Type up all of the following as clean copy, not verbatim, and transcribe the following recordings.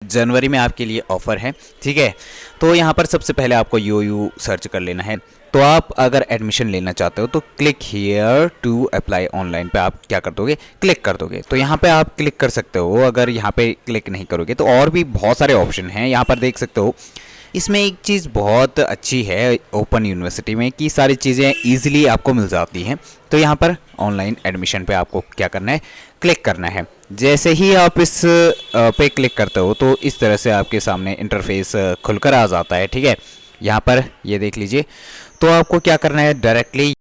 जनवरी में आपके लिए ऑफ़र है, ठीक है। तो यहाँ पर सबसे पहले आपको यू सर्च कर लेना है। तो आप अगर एडमिशन लेना चाहते हो तो click here to apply online पे आप क्या कर दोगे, क्लिक कर दोगे। तो यहाँ पे आप क्लिक कर सकते हो। अगर यहाँ पे क्लिक नहीं करोगे तो और भी बहुत सारे ऑप्शन हैं, यहाँ पर देख सकते हो। इसमें एक चीज़ बहुत अच्छी है ओपन यूनिवर्सिटी में कि सारी चीज़ें ईजिली आपको मिल जाती हैं। तो यहाँ पर ऑनलाइन एडमिशन पे आपको क्या करना है, क्लिक करना है। जैसे ही आप इस पे क्लिक करते हो तो इस तरह से आपके सामने इंटरफेस खुलकर आ जाता है, ठीक है। यहाँ पर ये देख लीजिए। तो आपको क्या करना है, डायरेक्टली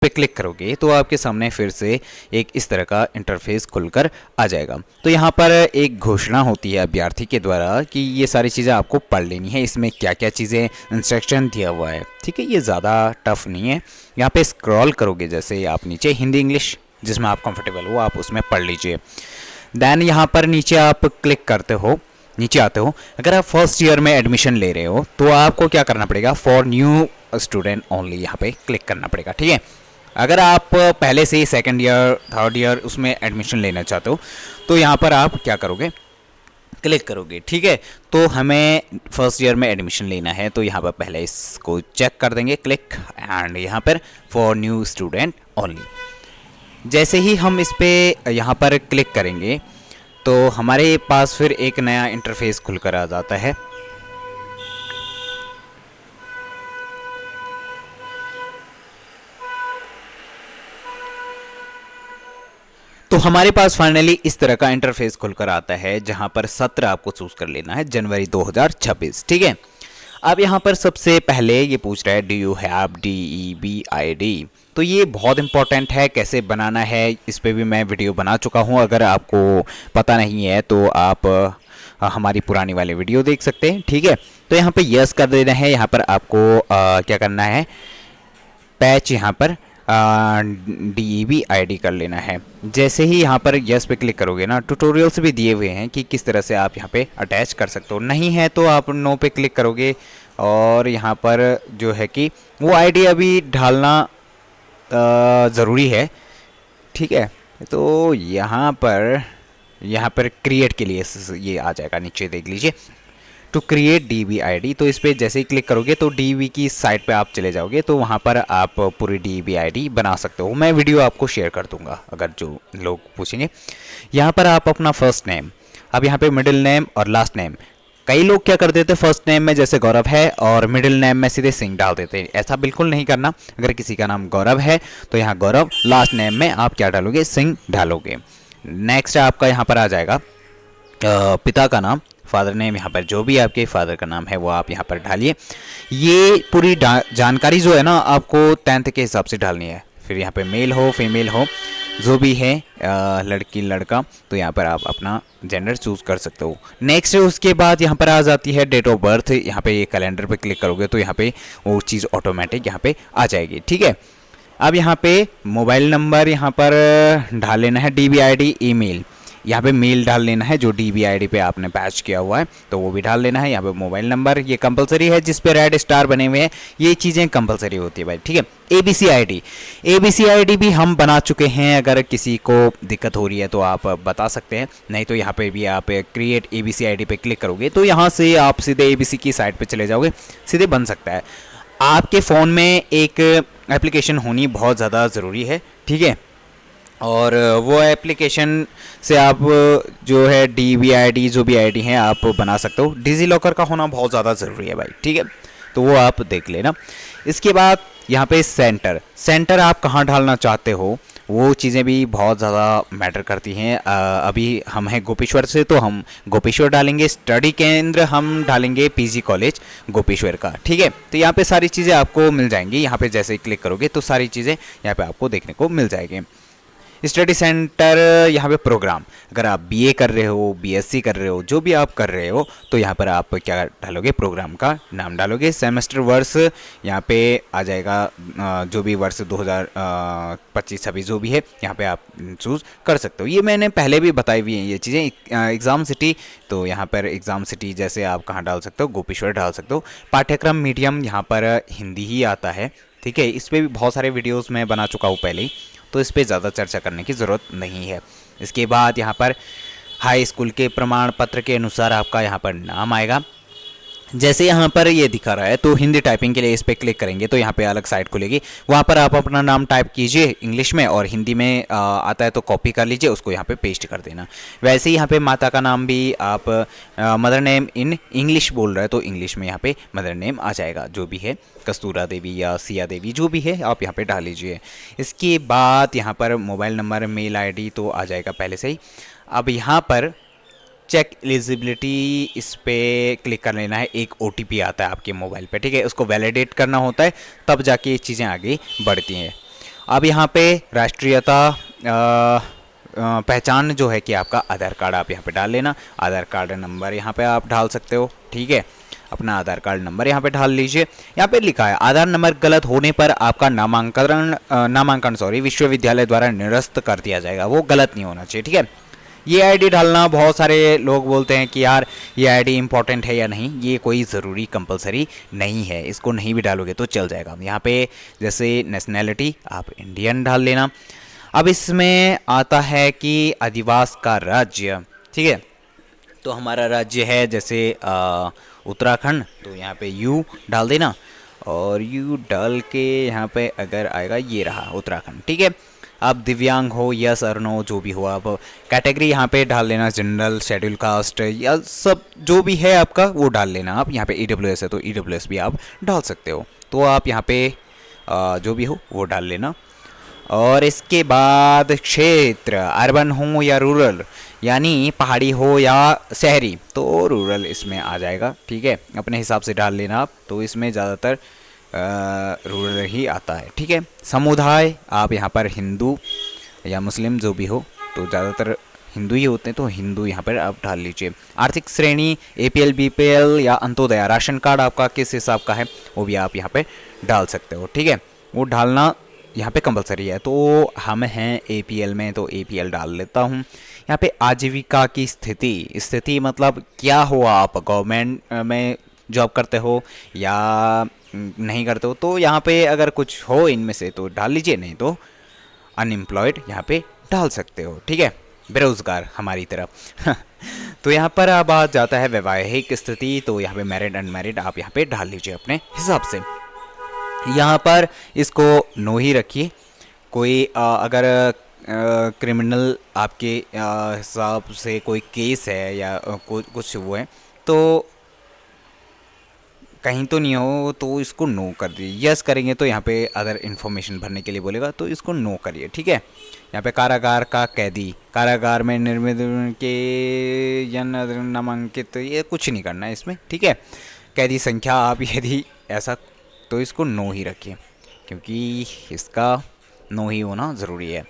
पे क्लिक करोगे तो आपके सामने फिर से एक इस तरह का इंटरफेस खुलकर आ जाएगा। तो यहाँ पर एक घोषणा होती है अभ्यर्थी के द्वारा कि ये सारी चीज़ें आपको पढ़ लेनी है, इसमें क्या क्या चीज़ें इंस्ट्रक्शन दिया हुआ है, ठीक है। ये ज़्यादा टफ नहीं है। यहाँ पे स्क्रॉल करोगे जैसे आप नीचे, हिंदी इंग्लिश जिसमें आप कंफर्टेबल हो आप उसमें पढ़ लीजिए। देन यहाँ पर नीचे आप क्लिक करते हो, नीचे आते हो। अगर आप फर्स्ट ईयर में एडमिशन ले रहे हो तो आपको क्या करना पड़ेगा, फॉर न्यू स्टूडेंट ओनली यहाँ पे क्लिक करना पड़ेगा, ठीक है। अगर आप पहले से ही सेकंड ईयर थर्ड ईयर उसमें एडमिशन लेना चाहते हो तो यहाँ पर आप क्या करोगे, क्लिक करोगे, ठीक है। तो हमें फर्स्ट ईयर में एडमिशन लेना है तो यहाँ पर पहले इसको चेक कर देंगे, क्लिक, एंड यहाँ पर फॉर न्यू स्टूडेंट ओनली। जैसे ही हम इस पर यहाँ पर क्लिक करेंगे तो हमारे पास फिर एक नया इंटरफेस खुलकर आ जाता है। तो हमारे पास फाइनली इस तरह का इंटरफेस खुलकर आता है जहां पर सत्र आपको चूज कर लेना है, जनवरी 2026, ठीक है। अब यहाँ पर सबसे पहले ये पूछ रहा है डू यू हैव DEBID। तो ये बहुत इंपॉर्टेंट है, कैसे बनाना है इस पर भी मैं वीडियो बना चुका हूँ। अगर आपको पता नहीं है तो आप हमारी पुरानी वाली वीडियो देख सकते हैं, ठीक है। तो यहाँ पे यस कर देना है। यहाँ पर आपको क्या करना है, पैच यहाँ पर DEBID कर लेना है। जैसे ही यहाँ पर यस पे क्लिक करोगे ना, ट्यूटोरियल्स भी दिए हुए हैं कि किस तरह से आप यहाँ पे अटैच कर सकते हो। नहीं है तो आप नो पे क्लिक करोगे और यहाँ पर जो है कि वो आईडी अभी डालना ज़रूरी है, ठीक है। तो यहाँ पर क्रिएट के लिए ये आ जाएगा, नीचे देख लीजिए टू क्रिएट DEBID। तो इस पर जैसे ही क्लिक करोगे तो DEB की साइट पे आप चले जाओगे तो वहाँ पर आप पूरी DEBID बना सकते हो। मैं वीडियो आपको शेयर कर दूंगा अगर जो लोग पूछेंगे। यहाँ पर आप अपना फर्स्ट नेम, अब यहाँ पे मिडिल नेम और लास्ट नेम, कई लोग क्या कर देते हैं फर्स्ट नेम में जैसे गौरव है और मिडिल नेम में सीधे सिंह डाल देते हैं। ऐसा बिल्कुल नहीं करना। अगर किसी का नाम गौरव है तो यहाँ गौरव, लास्ट नेम में आप क्या डालोगे, सिंह डालोगे। नेक्स्ट आपका यहाँ पर आ जाएगा पिता का नाम, फादर नेम, यहाँ पर जो भी आपके फादर का नाम है वो आप यहाँ पर डालिए। ये पूरी जानकारी जो है ना आपको 10th के हिसाब से डालनी है। फिर यहाँ पे मेल हो फीमेल हो जो भी है, लड़की लड़का, तो यहाँ पर आप अपना जेंडर चूज़ कर सकते हो। नेक्स्ट उसके बाद यहाँ पर आ जाती है डेट ऑफ बर्थ। यहाँ पे ये कैलेंडर पे क्लिक करोगे तो यहाँ पे वो चीज़ ऑटोमेटिक यहाँ पे आ जाएगी, ठीक है। अब यहाँ पे मोबाइल नंबर यहाँ पर डाल लेना है, DEBID ईमेल यहाँ पे मेल डाल लेना है जो DEBID पे आपने पैच किया हुआ है तो वो भी डाल लेना है। यहाँ पे मोबाइल नंबर ये कंपलसरी है, जिस पे रेड स्टार बने हुए हैं ये चीज़ें कंपलसरी होती है भाई, ठीक है। ABCID भी हम बना चुके हैं। अगर किसी को दिक्कत हो रही है तो आप बता सकते हैं, नहीं तो यहाँ पे भी आप क्रिएट ABCID पे क्लिक करोगे तो यहाँ से आप सीधे ABC की साइट पर चले जाओगे, सीधे बन सकता है। आपके फ़ोन में एक एप्लीकेशन होनी बहुत ज़्यादा ज़रूरी है, ठीक है। और वो एप्लीकेशन से आप जो है DEBID जो भी आईडी हैं आप बना सकते हो। डिजी लॉकर का होना बहुत ज़्यादा ज़रूरी है भाई, ठीक है। तो वो आप देख लेना। इसके बाद यहाँ पे सेंटर आप कहाँ डालना चाहते हो वो चीज़ें भी बहुत ज़्यादा मैटर करती हैं। अभी हम हैं गोपेश्वर से तो हम गोपेश्वर डालेंगे। स्टडी केंद्र हम डालेंगे PG कॉलेज गोपेश्वर का, ठीक है। तो यहाँ पे सारी चीज़ें आपको मिल जाएंगी। यहाँ पे जैसे ही क्लिक करोगे तो सारी चीज़ें यहाँ पे आपको देखने को मिल जाएगी। स्टडी सेंटर, यहाँ पे प्रोग्राम, अगर आप BA कर रहे हो, BSc कर रहे हो, जो भी आप कर रहे हो तो यहाँ पर आप क्या डालोगे, प्रोग्राम का नाम डालोगे। सेमेस्टर वर्ष यहाँ पे आ जाएगा, जो भी वर्ष 2025-26 जो भी है यहाँ पे आप चूज़ कर सकते हो। ये मैंने पहले भी बताई हुई हैं ये चीज़ें। एग्ज़ाम सिटी, तो यहाँ पर एग्ज़ाम सिटी जैसे आप कहाँ डाल सकते हो, गोपेश्वर डाल सकते हो। पाठ्यक्रम मीडियम यहाँ पर हिंदी ही आता है, ठीक है। इस पर भी बहुत सारे वीडियोज़ मैं बना चुका हूँ पहले ही, तो इस पर ज़्यादा चर्चा करने की ज़रूरत नहीं है। इसके बाद यहाँ पर हाई स्कूल के प्रमाण पत्र के अनुसार आपका यहाँ पर नाम आएगा। जैसे यहाँ पर ये दिखा रहा है तो हिंदी टाइपिंग के लिए इस पर क्लिक करेंगे तो यहाँ पे अलग साइट खुलेगी, वहाँ पर आप अपना नाम टाइप कीजिए इंग्लिश में, और हिंदी में आता है तो कॉपी कर लीजिए, उसको यहाँ पे पेस्ट कर देना। वैसे ही यहाँ पे माता का नाम भी आप मदर नेम इन इंग्लिश बोल रहे हैं तो इंग्लिश में यहाँ पे मदर नेम आ जाएगा, जो भी है कस्तूरा देवी या सिया देवी जो भी है आप यहाँ पर डाल लीजिए। इसके बाद यहाँ पर मोबाइल नंबर, मेल ID तो आ जाएगा पहले से ही। अब यहाँ पर चेक एलिजिबिलिटी इस पर क्लिक कर लेना है। एक OTP आता है आपके मोबाइल पे, ठीक है, उसको वैलिडेट करना होता है, तब जाके ये चीज़ें आगे बढ़ती हैं। अब यहाँ पे राष्ट्रीयता पहचान जो है कि आपका आधार कार्ड आप यहाँ पे डाल लेना। आधार कार्ड नंबर यहाँ पे आप डाल सकते हो, ठीक है, अपना आधार कार्ड नंबर यहाँ पे डाल लीजिए। यहाँ पे लिखा है आधार नंबर गलत होने पर आपका नामांकन विश्वविद्यालय द्वारा निरस्त कर दिया जाएगा, वो गलत नहीं होना चाहिए, ठीक है। ये ID डालना, बहुत सारे लोग बोलते हैं कि यार ये ID इंपॉर्टेंट है या नहीं, ये कोई ज़रूरी कंपलसरी नहीं है, इसको नहीं भी डालोगे तो चल जाएगा। यहाँ पे जैसे नेशनैलिटी आप इंडियन डाल लेना। अब इसमें आता है कि अधिवास का राज्य, ठीक है, तो हमारा राज्य है जैसे उत्तराखंड, तो यहाँ पे U डाल देना, और U डाल के यहाँ पे अगर आएगा ये रहा उत्तराखंड, ठीक है। आप दिव्यांग हो, यस और नो जो भी हो, आप कैटेगरी यहाँ पे डाल लेना, जनरल, शेड्यूल कास्ट या सब जो भी है आपका वो डाल लेना। आप यहाँ पे EWS है तो EWS भी आप डाल सकते हो, तो आप यहाँ पे जो भी हो वो डाल लेना। और इसके बाद क्षेत्र, अर्बन हो या रूरल, यानी पहाड़ी हो या शहरी, तो रूरल इसमें आ जाएगा, ठीक है, अपने हिसाब से डाल लेना आप, तो इसमें ज़्यादातर रूरल ही आता है, ठीक है। समुदाय आप यहाँ पर हिंदू या मुस्लिम जो भी हो, तो ज़्यादातर हिंदू ही होते हैं तो हिंदू यहाँ पर आप डाल लीजिए। आर्थिक श्रेणी APL BPL या अंत्योदय, राशन कार्ड आपका किस हिसाब का है वो भी आप यहाँ पे डाल सकते हो, ठीक है, वो डालना यहाँ पे कंपलसरी है। तो हम हैं APL में तो APL डाल लेता हूँ। यहाँ पे आजीविका की स्थिति मतलब क्या हो, आप गवर्नमेंट में जॉब करते हो या नहीं करते हो, तो यहाँ पे अगर कुछ हो इनमें से तो डाल लीजिए, नहीं तो अनएम्प्लॉयड यहाँ पे डाल सकते हो, ठीक है, बेरोज़गार हमारी तरफ। तो यहाँ पर अब आ जाता है वैवाहिक स्थिति, तो यहाँ पे मैरिड अनमैरिड आप यहाँ पे डाल लीजिए अपने हिसाब से। यहाँ पर इसको नो ही रखिए। कोई अगर क्रिमिनल आपके हिसाब से कोई केस है या कुछ वो है तो कहीं तो नहीं हो, तो इसको नो कर दीजिए। यस करेंगे तो यहाँ पे अदर इन्फॉर्मेशन भरने के लिए बोलेगा, तो इसको नो करिए, ठीक है। यहाँ पे कारागार का कैदी, कारागार में निर्मित के नामांकित, ये कुछ नहीं करना है इसमें, ठीक है। कैदी संख्या आप यदि ऐसा, तो इसको नो ही रखिए, क्योंकि इसका नो ही होना ज़रूरी है।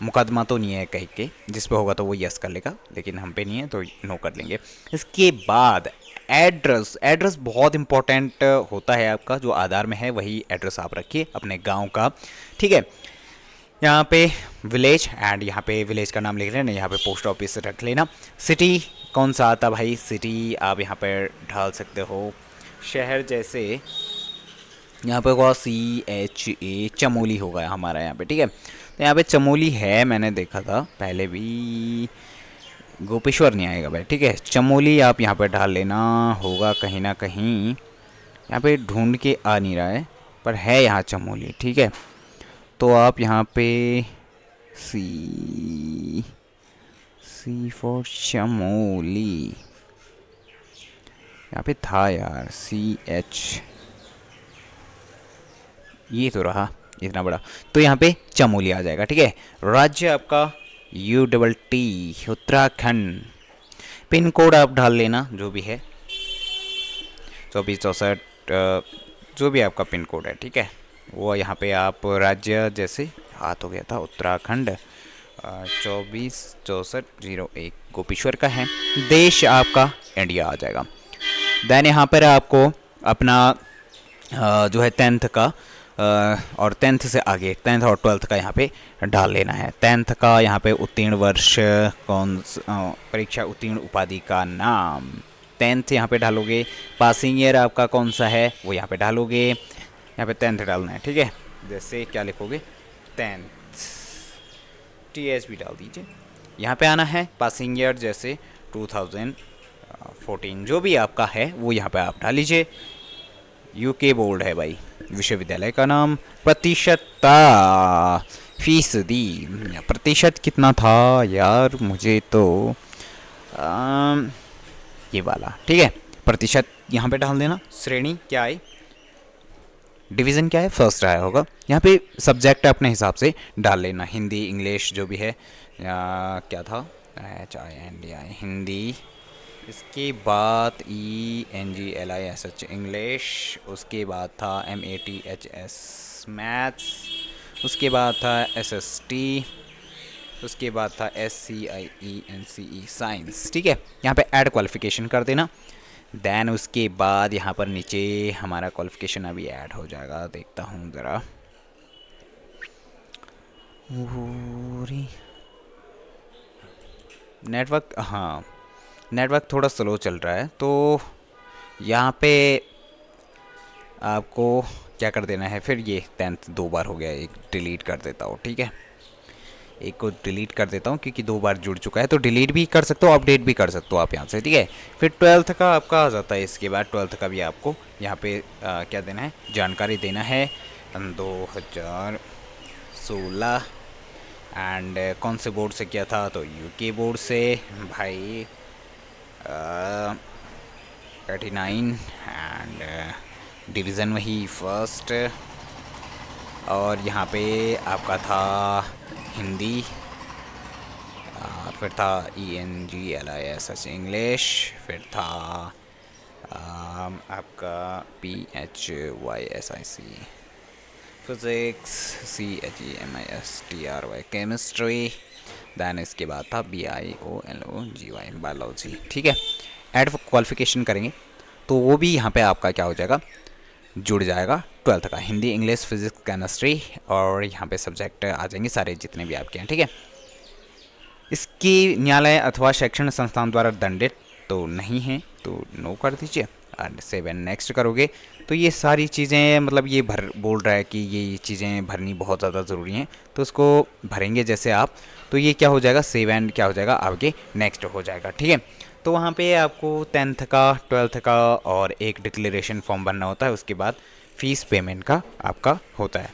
मुकदमा तो नहीं है कहीं के, जिस पे होगा तो वो यस कर लेगा, लेकिन हम पे नहीं है तो नो कर लेंगे। इसके बाद एड्रेस बहुत इंपॉर्टेंट होता है आपका, जो आधार में है वही एड्रेस आप रखिए अपने गांव का, ठीक है। यहाँ पे विलेज, एंड यहाँ पे विलेज का नाम लिख लेना, यहाँ पे पोस्ट ऑफिस रख लेना। सिटी कौन सा आता भाई, सिटी आप यहाँ पे डाल सकते हो। शहर जैसे यहाँ पे होगा CHA, चमोली होगा हमारा यहाँ पे, ठीक है। तो यहाँ पे चमोली है, मैंने देखा था पहले भी, गोपेश्वर नहीं आएगा भाई, ठीक है। चमोली आप यहाँ पे डाल लेना, होगा कहीं ना कहीं, यहाँ पे ढूंढ के आ नहीं रहा है पर है यहाँ चमोली, ठीक है। तो आप यहाँ पे सी फॉर चमोली, यहाँ पे था यार CH, ये तो रहा इतना बड़ा, तो यहाँ पे चमोली आ जाएगा, ठीक है। राज्य आपका UTT उत्तराखंड। पिन कोड आप डाल लेना जो भी है, 2464 जो भी आपका पिन कोड है, ठीक है, वो यहाँ पे आप राज्य जैसे हाथ हो गया था उत्तराखंड 246401 गोपेश्वर का है। देश आपका इंडिया आ जाएगा। देन यहाँ पर आपको अपना जो है 10th का और 10th से आगे 10th और 12th का यहाँ पे डाल लेना है। 10th का यहाँ पे उत्तीर्ण वर्ष, कौन परीक्षा उत्तीर्ण उपाधि का नाम 10th यहाँ पे डालोगे। पासिंग ईयर आपका कौन सा है वो यहाँ पे डालोगे। यहाँ पे 10th डालना है, ठीक है। जैसे क्या लिखोगे 10th, TH भी डाल दीजिए। यहाँ पे आना है पासिंग ईयर, जैसे 2014 जो भी आपका है वो यहाँ पे आप डाल लीजिए। यूके बोर्ड है भाई, विश्वविद्यालय का नाम। प्रतिशतता, फीसदी, प्रतिशत कितना था यार, मुझे तो ये वाला ठीक है, प्रतिशत यहाँ पे डाल देना। श्रेणी क्या है, डिवीज़न क्या है, फर्स्ट आया होगा। यहाँ पे सब्जेक्ट अपने हिसाब से डाल लेना, हिंदी इंग्लिश जो भी है। क्या था, HINDI हिंदी, इसके बाद ENGLISH इंग्लिश, उसके बाद था MATHS मैथ्स, उसके बाद था SST, उसके बाद था SCIENCE साइंस। ठीक है, यहाँ पे ऐड क्वालिफिकेशन कर देना। देन उसके बाद यहाँ पर नीचे हमारा क्वालिफिकेशन अभी ऐड हो जाएगा, देखता हूँ ज़रा। नेटवर्क, हाँ नेटवर्क थोड़ा स्लो चल रहा है, तो यहाँ पे आपको क्या कर देना है, फिर ये 10th 2 बार हो गया, एक डिलीट कर देता हूँ। ठीक है, एक को डिलीट कर देता हूँ क्योंकि 2 बार जुड़ चुका है, तो डिलीट भी कर सकते हो, अपडेट भी कर सकते हो आप यहाँ से। ठीक है, फिर 12th का आपका आ जाता है। इसके बाद 12th का भी आपको यहाँ पे क्या देना है, जानकारी देना है। 2016 एंड कौन से बोर्ड से किया था, तो यूके बोर्ड से भाई। 39 एंड डिवीज़न वही फर्स्ट, और यहाँ पे आपका था हिंदी, फिर था ENGLISH इंग्लिश, फिर था आपका PHYSIC physics, CHEMISTRY chemistry, then इसके बाद था BIOLOGY बायोलॉजी। ठीक है, ऐड क्वालिफिकेशन करेंगे तो वो भी यहाँ पे आपका क्या हो जाएगा, जुड़ जाएगा 12th का, हिंदी इंग्लिश फिजिक्स केमिस्ट्री, और यहाँ पे सब्जेक्ट आ जाएंगे सारे जितने भी आपके हैं। ठीक है, इसकी न्यायालय अथवा शैक्षणिक संस्थान द्वारा दंडित तो नहीं है, तो नो कर दीजिए। और 7 नेक्स्ट करोगे तो ये सारी चीज़ें, मतलब ये बोल रहा है कि ये चीज़ें भरनी बहुत ज़्यादा ज़रूरी हैं, तो उसको भरेंगे जैसे आप, तो ये क्या हो जाएगा, 7 क्या हो जाएगा, आगे नेक्स्ट हो जाएगा। ठीक है, तो वहाँ पे आपको 10th का 12th का और एक डिक्लेरेशन फॉर्म भरना होता है, उसके बाद फीस पेमेंट का आपका होता है।